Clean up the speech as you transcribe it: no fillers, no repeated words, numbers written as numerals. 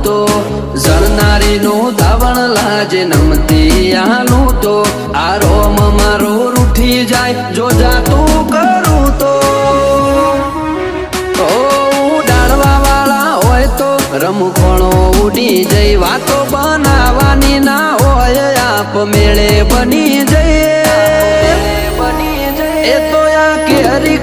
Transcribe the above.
તો જણનારી નું ધાવણ લાજે નમતી આલું તો આ રોમ મારો રૂઠી જાય જો જાતું કરું તો ઉડાડવા વાળા હોય તો રમખોણો ઉડી જઈ વાતો બનાવવાની ના હોય આપ મેળે બની જઈએ એ તો આ કેરી